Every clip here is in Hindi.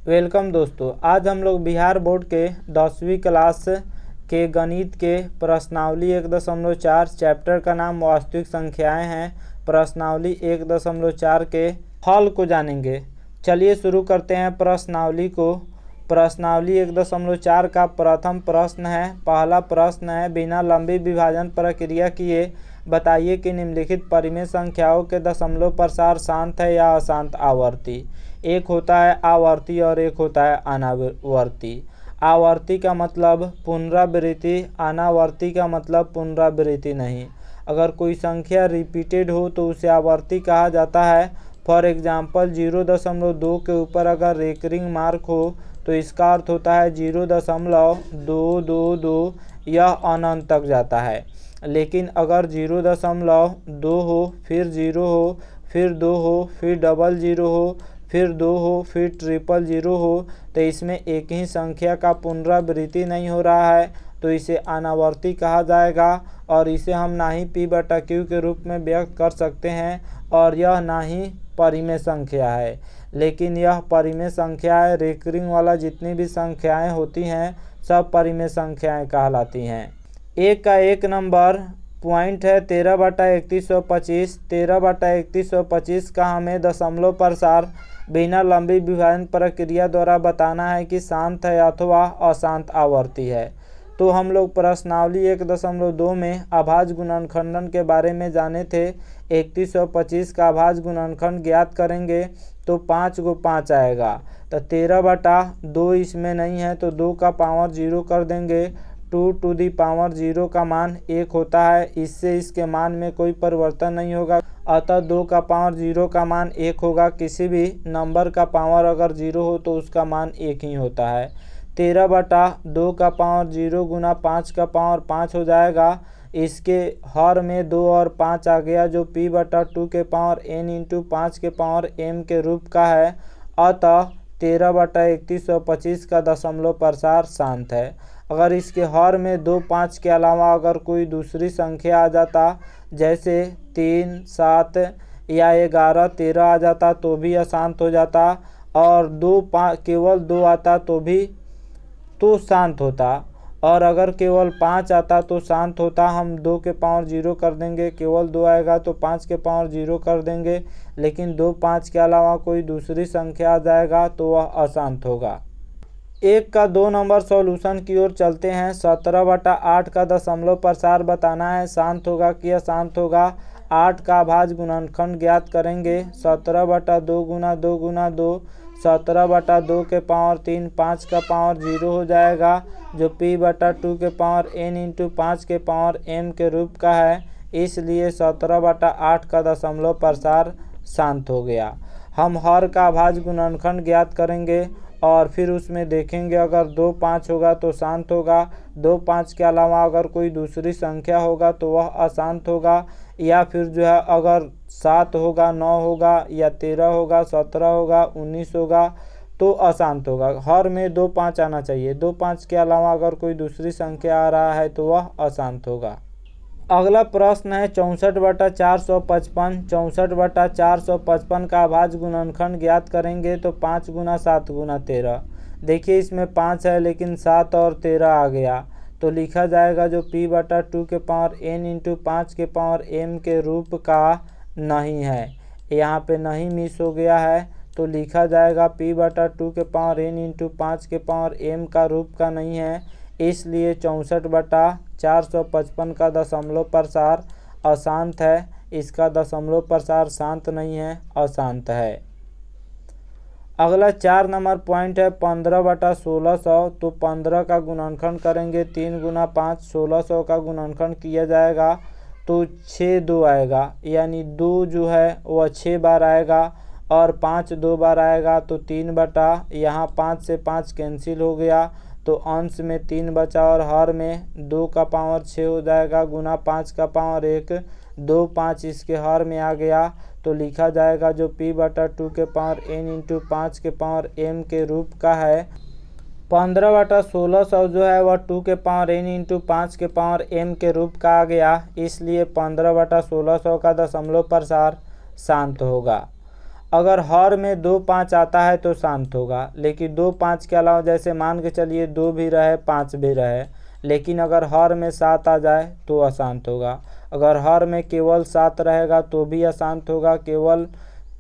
वेलकम दोस्तों, आज हम लोग बिहार बोर्ड के 10वीं क्लास के गणित के प्रश्नावली 1.4 चैप्टर का नाम वास्तविक संख्याएं हैं। प्रश्नावली 1.4 के हल को जानेंगे। चलिए शुरू करते हैं प्रश्नावली को। प्रश्नावली 1.4 का प्रथम प्रश्न है। पहला प्रश्न है, बिना लंबी विभाजन प्रक्रिया किए बताइए कि निम्नलिखित परिमेय संख्याओं के दशमलव प्रसार शांत है या अशांत आवर्ती। एक होता है आवर्ती और एक होता है अनावर्ती। आवर्ती का मतलब पुनरावृत्ति, अनावर्ती का मतलब पुनरावृत्ति नहीं। अगर कोई संख्या रिपीटेड हो तो उसे आवर्ती कहा जाता है। फॉर एग्जाम्पल 0.2 के ऊपर अगर रेकरिंग मार्क हो तो इसका अर्थ होता है 0.222, यह अनंत तक जाता है। लेकिन अगर 0.2 हो, फिर 0 हो, फिर 2 हो, फिर डबल 0 हो, फिर 2 हो, फिर ट्रिपल 0 हो, तो इसमें एक ही संख्या का पुनरावृत्ति नहीं हो रहा है, तो इसे अनावर्ती कहा जाएगा। और इसे हम ना ही P/Q के रूप में व्यक्त कर सकते हैं और यह ना ही परिमेय संख्या है। लेकिन यह परिमेय संख्या है। रेकरिंग वाला जितनी भी संख्याएं होती हैं सब परिमेय संख्याएं कहलाती हैं। एक का एक नंबर पॉइंट है 13/3125। 13/3125 का हमें दशमलव प्रसार बिना लंबी विभाजन प्रक्रिया द्वारा बताना है कि शांत है अथवा अशांत आवर्ती है। तो हम लोग प्रश्नावली 1.2 में अभाज्य गुणनखंडन के बारे में जाने थे। 3125 का अभाज्य गुणनखंड ज्ञात करेंगे तो 5 को 5 आएगा। तो 13/2 इसमें नहीं है तो 2 का पावर 0 कर देंगे। 2 टू दी पावर 0 का मान 1 होता है, इससे इसके मान में कोई परिवर्तन नहीं होगा। अतः 2 का पावर 0 का मान 1 होगा। किसी भी नंबर का पावर अगर 0 हो तो उसका मान 1 ही होता है। 13/2 का पावर 0 गुना 5 का पावर 5 हो जाएगा। इसके हर में 2 और 5 आ गया जो P/2 के पावर n इंटू 5 के पावर m के रूप का है। अतः 13/3125 का दशमलव प्रसार शांत है। अगर इसके हर में 2, 5 के अलावा अगर कोई दूसरी संख्या आ जाता, जैसे 3, 7 या 11, 13 आ जाता तो भी अशांत हो जाता, और 2, 5 केवल 2 आता तो शांत होता, और अगर केवल 5 आता तो शांत होता। हम 2 के पावर 0 कर देंगे, केवल 2 आएगा तो 5 के पावर 0 कर देंगे। लेकिन 2, 5 के अलावा कोई दूसरी संख्या आ जाएगा तो वह अशांत होगा। एक का 2 नंबर सॉल्यूशन की ओर चलते हैं। 17/8 का दशमलव प्रसार बताना है, शांत होगा कि अशांत होगा। 8 का अभाज्य गुणनखंड ज्ञात करेंगे। 17/2 गुना 2 गुना 2, 17/2 के पावर 3, 5 का पावर 0 हो जाएगा जो P/2 के पावर n इंटू 5 के पावर m के रूप का है। इसलिए 17/8 का दशमलव प्रसार शांत हो गया। हम हर का अभाज्य गुणनखंड ज्ञात करेंगे और फिर उसमें देखेंगे अगर 2, 5 होगा तो शांत होगा। 2, 5 के अलावा अगर कोई दूसरी संख्या होगा तो वह अशांत होगा, या फिर जो है अगर 7 होगा, 9 होगा या 13 होगा, 17 होगा, 19 होगा तो अशांत होगा। हर में 2, 5 आना चाहिए। 2, 5 के अलावा अगर कोई दूसरी संख्या आ रहा है तो वह अशांत होगा। अगला प्रश्न है 64/455। 64/455 का अभाज्य गुणनखंड ज्ञात करेंगे तो 5 गुना 7 गुना 13। देखिए इसमें 5 है लेकिन 7 और 13 आ गया तो लिखा जाएगा जो P/2 के पावर n इंटू 5 के पावर m के रूप का नहीं है। यहाँ पे नहीं मिस हो गया है तो लिखा जाएगा P/2 के पावर n इंटू 5 के पावर m का रूप का नहीं है। इसलिए 64/455 का दशमलव प्रसार अशांत है। इसका दशमलव प्रसार शांत नहीं है, अशांत है। अगला 4 नंबर पॉइंट है 15/1600। तो 15 का गुणनखंड करेंगे 3 गुना 5, 1600 का गुणनखंड किया जाएगा तो 6 2 आएगा, यानी 2 जो है वह 6 बार आएगा और 5 2 बार आएगा तो 3 यहाँ 5 से 5 कैंसिल हो गया तो अंश में 3 बचा और हर में 2 का पावर 6 हो जाएगा गुना 5 का पावर 1, 2, 5 इसके हर में आ गया तो लिखा जाएगा जो P/2 के पावर n इंटू 5 के पावर m के रूप का है। 15/1600 जो है वह 2 के पावर n इंटू 5 के पावर m के रूप का आ गया। इसलिए 15/1600 का दशमलव प्रसार शांत होगा। अगर हर में 2 5 आता है तो शांत होगा, लेकिन 2 5 के अलावा जैसे मान के चलिए 2 भी रहे 5 भी रहे, लेकिन अगर हर में 7 आ जाए तो अशांत होगा। अगर हर में केवल 7 रहेगा तो भी अशांत होगा, केवल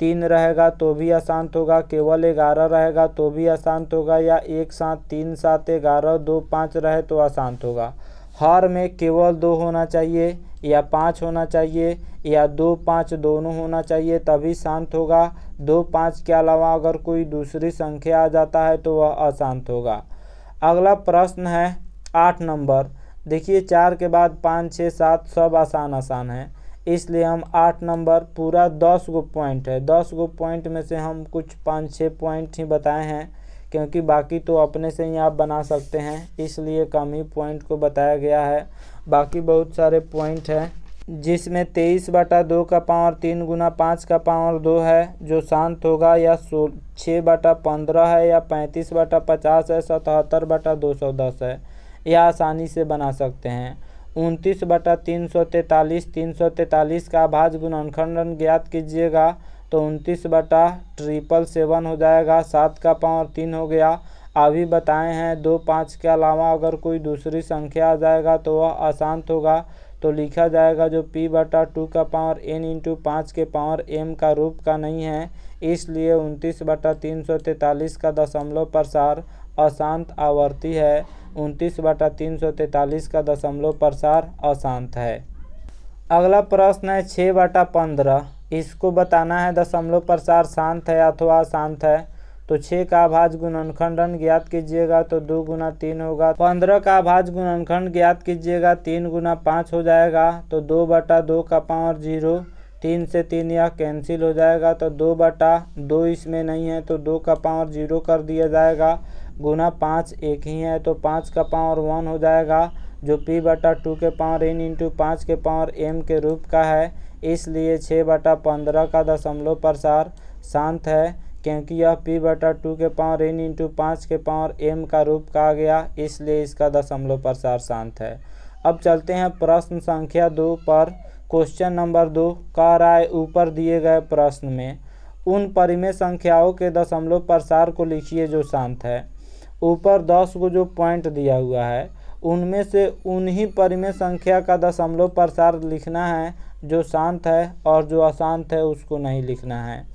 3 रहेगा तो भी अशांत होगा, केवल 11 रहेगा तो भी अशांत होगा, या 1 7 3 7 11 2 5 रहे तो अशांत होगा। हर में केवल 2 होना चाहिए या 5 होना चाहिए या 2 5 दोनों होना चाहिए, तभी शांत होगा। 2 5 के अलावा अगर कोई दूसरी संख्या आ जाता है तो वह अशांत होगा। अगला प्रश्न है 8 नंबर। देखिए 4 के बाद 5 6 7 सब आसान है, इसलिए हम 8 नंबर पूरा 10 गो पॉइंट है, 10 गो पॉइंट में से हम कुछ 5 6 पॉइंट ही बताए हैं, क्योंकि बाकी तो अपने से ही आप बना सकते हैं, इसलिए कम ही पॉइंट को बताया गया है। बाकी बहुत सारे पॉइंट हैं, जिसमें 23/2 का पावर 3 गुना 5 का पावर 2 है जो शांत होगा, या 6/15 है, या 35/50 है, 77/210 है, यह आसानी से बना सकते हैं। 29/343, 343 का अभाज्य गुणनखंड ज्ञात कीजिएगा, तो 29/777 हो जाएगा, 7 का पावर 3 हो गया। अभी बताए हैं 2 5 के अलावा अगर कोई दूसरी संख्या आ जाएगा तो वह अशांत होगा, तो लिखा जाएगा जो p/2 का पावर n इंटू 5 के पावर m का रूप का नहीं है, इसलिए 29/343 का दशमलव प्रसार अशांत आवर्ती है। 29/343 का दशमलव प्रसार अशांत है। अगला प्रश्न है 6/15। इसको बताना है दशमलव प्रसार शांत है अथवा अशांत है। तो 6 का अभाज्य गुणनखंड ज्ञात कीजिएगा, तो 2 गुना 3 होगा। 15 का अभाज्य गुणनखंड ज्ञात कीजिएगा, 3 गुना 5 हो जाएगा, तो 2/2 का पावर 0, 3 से 3 यह कैंसिल हो जाएगा, तो 2/2 इसमें नहीं है तो 2 का पावर 0 कर दिया जाएगा, गुना 5 एक ही है तो 5 का पावर 1 हो जाएगा, जो p/2 के पावर n इंटू 5 के पावर m के रूप का है, इसलिए 6/15 का दशमलव प्रसार शांत है, क्योंकि यह p/2 के पावर n इंटू 5 के पावर m का रूप का आ गया, इसलिए इसका दशमलव प्रसार शांत है। अब चलते हैं प्रश्न संख्या 2 पर। क्वेश्चन नंबर 2 कह रहा है ऊपर दिए गए प्रश्न में उन परिमेय संख्याओं के दशमलव प्रसार को लिखिए जो शांत है। ऊपर 10 को जो पॉइंट दिया हुआ है उनमें से उन्हीं परिमेय संख्या का दशमलव प्रसार लिखना है जो शांत है, और जो अशांत है उसको नहीं लिखना है।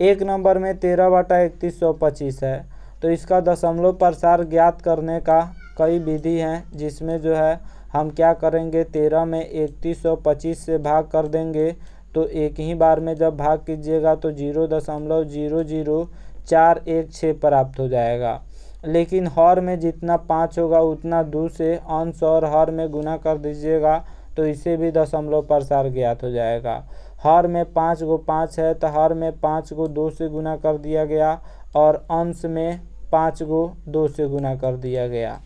1 नंबर में 13/3125 है, तो इसका दशमलव प्रसार ज्ञात करने का कई विधि हैं, जिसमें जो है हम क्या करेंगे, 13 में 3125 से भाग कर देंगे, तो एक ही बार में जब भाग कीजिएगा तो 0.00416 प्राप्त हो जाएगा। लेकिन हर में जितना 5 होगा उतना 2 से अंश और हर में गुना कर दीजिएगा, तो इसे भी दशमलव प्रसार ज्ञात हो जाएगा। हर में 5 गो 5 है, तो हर में 5 को 2 से गुना कर दिया गया, और अंश में 5 को 2 से गुना कर दिया गया।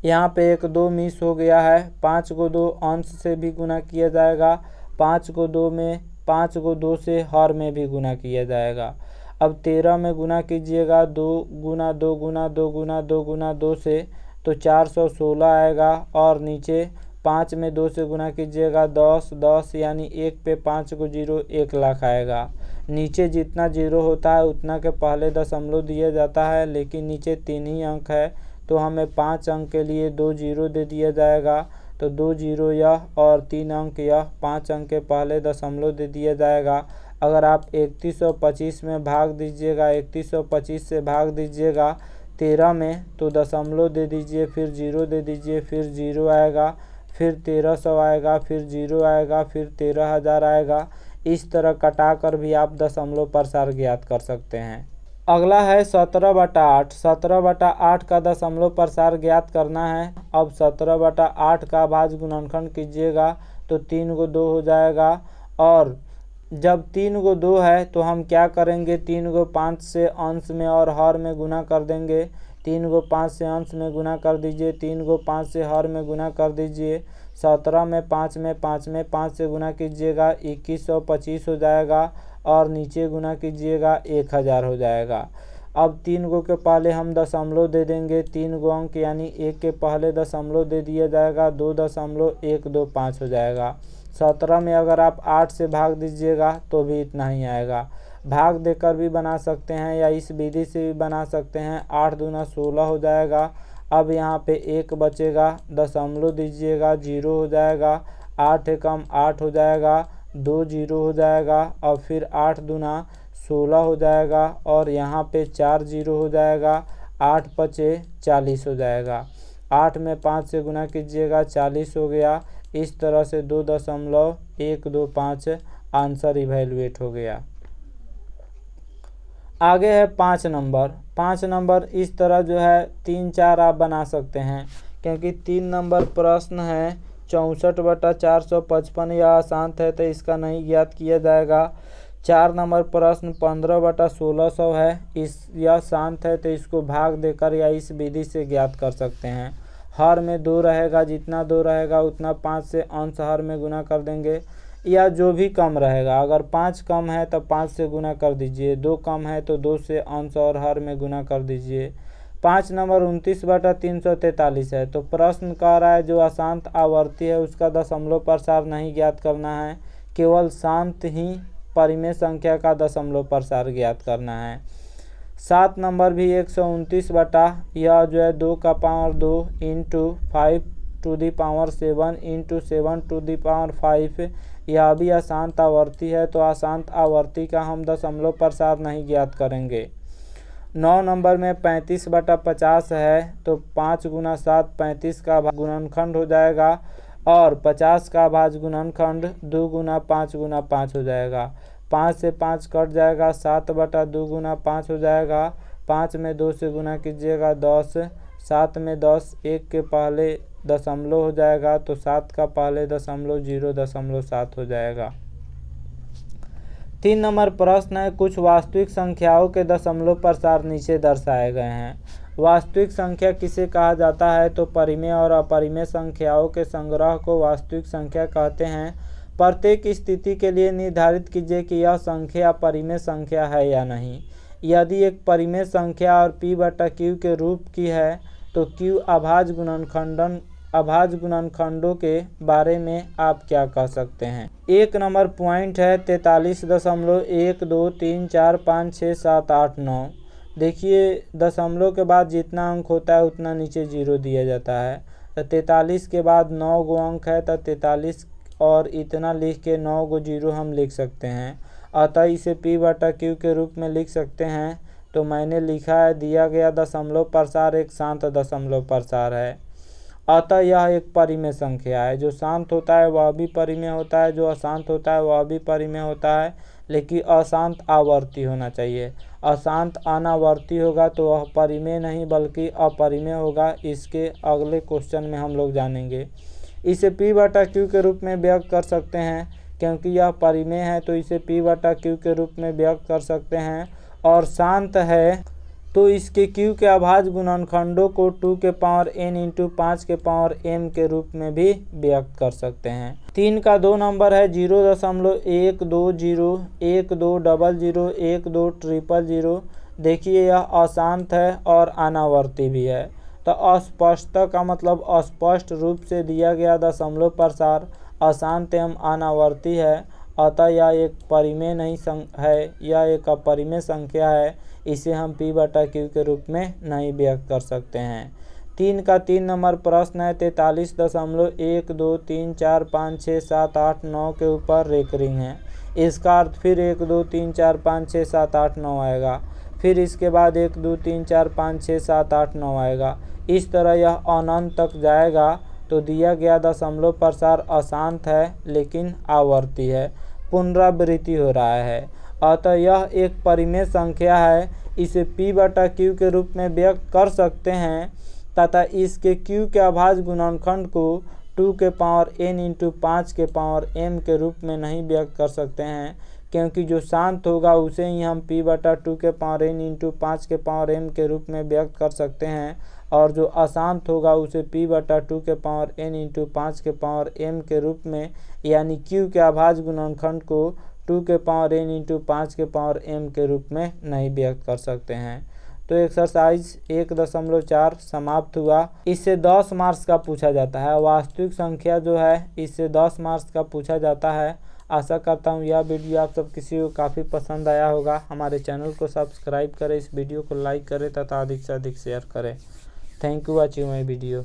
यहाँ पे 1 2 मिस हो गया है, 5 को 2 अंश से भी गुना किया जाएगा, 5 को 2 में 5 को 2 से हर में भी गुना किया जाएगा। अब 13 में गुना कीजिएगा 2 गुना 2 गुना 2 गुना 2 गुना 2 से, तो 416 आएगा, और नीचे 5 में 2 से गुना कीजिएगा 10 10, यानी 1 पे 5 को 0, 1 लाख आएगा। नीचे जितना 0 होता है उतना के पहले दशमलव दिया जाता है, लेकिन नीचे 3 ही अंक है, तो हमें 5 अंक के लिए 2 0 दे दिया जाएगा, तो 2 0 यह और 3 अंक यह, 5 अंक के पहले दशमलव दे दिया जाएगा। अगर आप 3125 में भाग दीजिएगा, 3125 से भाग दीजिएगा 13 में, तो दशमलव दे दीजिए, फिर 0 दे दीजिए, फिर 0 आएगा, फिर 1300 आएगा, फिर 0 आएगा, फिर 13000 आएगा। इस तरह कटा कर भी आप दशमलव प्रसार ज्ञात कर सकते हैं। अगला है 17/8। 17/8 का दशमलव प्रसार ज्ञात करना है। अब 17/8 का अभाज्य गुणनखंड कीजिएगा, तो 3 को 2 हो जाएगा, और जब 3 को 2 है तो हम क्या करेंगे, 3 को 5 से अंश में और हर में गुना कर देंगे। 3 को 5 से अंश में गुना कर दीजिए, 3 को 5 से हर में गुना कर दीजिए। 17 में 5 में 5 में 5 से गुना कीजिएगा, 2125 हो जाएगा, और नीचे गुना कीजिएगा 1000 हो जाएगा। अब 3 गो के पहले हम दशमलव दे देंगे, 3 गो अंक यानी 1 के पहले दशमलव दे दिया जाएगा, 2.125 हो जाएगा। 17 में अगर आप 8 से भाग दीजिएगा तो भी इतना ही आएगा। भाग देकर भी बना सकते हैं या इस विधि से भी बना सकते हैं। 8 दूना 16 हो जाएगा। अब यहाँ पे 1 बचेगा, दशमलव दीजिएगा, 0 हो जाएगा। 8 एकम 8 हो जाएगा, 2 0 हो जाएगा और फिर 8 दूना 16 हो जाएगा और यहाँ पे 4 0 हो जाएगा। 8 पचे 40 हो जाएगा। 8 में 5 से गुना कीजिएगा, 40 हो गया। इस तरह से 2.125 आंसर इवैल्यूएट हो गया। आगे है 5 नंबर। 5 नंबर इस तरह जो है 3 4 आप बना सकते हैं, क्योंकि 3 नंबर प्रश्न है 64/455 यह आसान है तो इसका नहीं ज्ञात किया जाएगा। 4 नंबर प्रश्न 15/1600 है, इस यह शांत है तो इसको भाग देकर या इस विधि से ज्ञात कर सकते हैं। हर में 2 रहेगा, जितना 2 रहेगा उतना 5 से अंश हर में गुना कर देंगे, या जो भी कम रहेगा। अगर 5 कम है तो 5 से गुना कर दीजिए, 2 कम है तो 2 से अंश और हर में गुना कर दीजिए। 5 नंबर 29/343 है। तो प्रश्न कह रहा है जो अशांत आवर्ती है उसका दशमलव प्रसार नहीं ज्ञात करना है, केवल शांत ही परिमेय संख्या का दशमलव प्रसार ज्ञात करना है। 7 नंबर भी 129 बटा यह जो है 2 का power 2 into 5 to the power 7 into 7 to the power 5 यह भी अशांत आवर्ती है, तो अशांत आवर्ती का हम दशमलव प्रसार नहीं ज्ञात करेंगे। 9 नंबर में 35/50 है, तो 5 गुना 7 35 का गुणनखंड हो जाएगा और 50 का भाज्य गुणनखंड 2 गुना 5 गुना 5 हो जाएगा। 5 से 5 कट जाएगा, 7/2 गुना 5 हो जाएगा। 5 में 2 से गुना कीजिएगा 10, 7 में 10 1 के पहले दशमलव हो जाएगा, तो 7 का पहले दशमलव 0.7 हो जाएगा। 3 नंबर प्रश्न है कुछ वास्तविक संख्याओं के दशमलव प्रसार नीचे दर्शाए गए हैं। वास्तविक संख्या किसे कहा जाता है, तो परिमेय और अपरिमेय संख्याओं के संग्रह को वास्तविक संख्या कहते हैं। प्रत्येक स्थिति के लिए निर्धारित कीजिए कि यह संख्या परिमेय संख्या है या नहीं। यदि एक परिमेय संख्या और p/q के रूप की है तो q अभाज्य गुणनखंडों के बारे में आप क्या कह सकते हैं। 1 नंबर पॉइंट है 43.123456789। देखिए दशमलव के बाद जितना अंक होता है उतना नीचे 0 दिया जाता है। तो 43 के बाद 9 गो अंक है, तो 43 और इतना लिख के 9 गो 0 हम लिख सकते हैं। अतः इसे p/q के रूप में लिख सकते हैं। तो मैंने लिखा है दिया गया दशमलव प्रसार एक शांत दशमलव प्रसार है, अतः यह एक परिमेय संख्या है। जो शांत होता है वह भी परिमेय होता है, जो अशांत होता है वह भी परिमेय होता है, लेकिन अशांत आवर्ती होना चाहिए। अशांत अनावर्ती होगा तो वह परिमेय नहीं बल्कि अपरिमेय होगा। इसके अगले क्वेश्चन में हम लोग जानेंगे। इसे p/q के रूप में व्यक्त कर सकते हैं, क्योंकि यह परिमेय है तो इसे p/q के रूप में व्यक्त कर सकते हैं। और शांत है तो इसके q के अभाज्य गुणनखंडों को 2 के पावर n इंटू 5 के पावर m के रूप में भी व्यक्त कर सकते हैं। 3 का 2 नंबर है 0.120 1200 देखिए यह अशांत है और अनावर्ती भी है। तो अस्पष्टता का मतलब अस्पष्ट रूप से दिया गया दशमलव प्रसार अशांत एवं अनावर्ती है, अतः यह एक परिमेय नहीं है, यह एक अपरिमेय संख्या है। इसे हम p/q के रूप में नहीं व्यक्त कर सकते हैं। 3 का 3 नंबर प्रश्न है 43.123456789 के ऊपर रेकरिंग है। इसका अर्थ फिर 1 2 3 4 5 6 7 8 9 आएगा, फिर इसके बाद 1 2 3 4 5 6 7 8 9 आएगा। इस तरह यह अनंत तक जाएगा। तो दिया गया दशमलव प्रसार अशांत है लेकिन आवर्ती है, पुनरावृत्ति हो रहा है, अतः यह एक परिमेय संख्या है। इसे p/q के रूप में व्यक्त कर सकते हैं तथा इसके q के अभाज्य गुणनखंड को 2 के पावर n इंटू 5 के पावर m के रूप में नहीं व्यक्त कर सकते हैं, क्योंकि जो शांत होगा उसे ही हम p/2 के पावर n इंटू 5 के पावर m के रूप में व्यक्त कर सकते हैं, और जो अशांत होगा उसे p/2 के पावर n इंटू 5 के पावर m के रूप में, यानी q के अभाज्य गुणनखंड को 2 के पावर n इंटू 5 के पावर m के रूप में नहीं व्यक्त कर सकते हैं। तो एक्सरसाइज 1.4 समाप्त हुआ। इससे 10 मार्क्स का पूछा जाता है। वास्तविक संख्या जो है इससे 10 मार्क्स का पूछा जाता है। आशा करता हूँ यह वीडियो आप सब किसी को काफ़ी पसंद आया होगा। हमारे चैनल को सब्सक्राइब करें, इस वीडियो को लाइक करें तथा अधिक से अधिक शेयर करें। Thank you watching my video.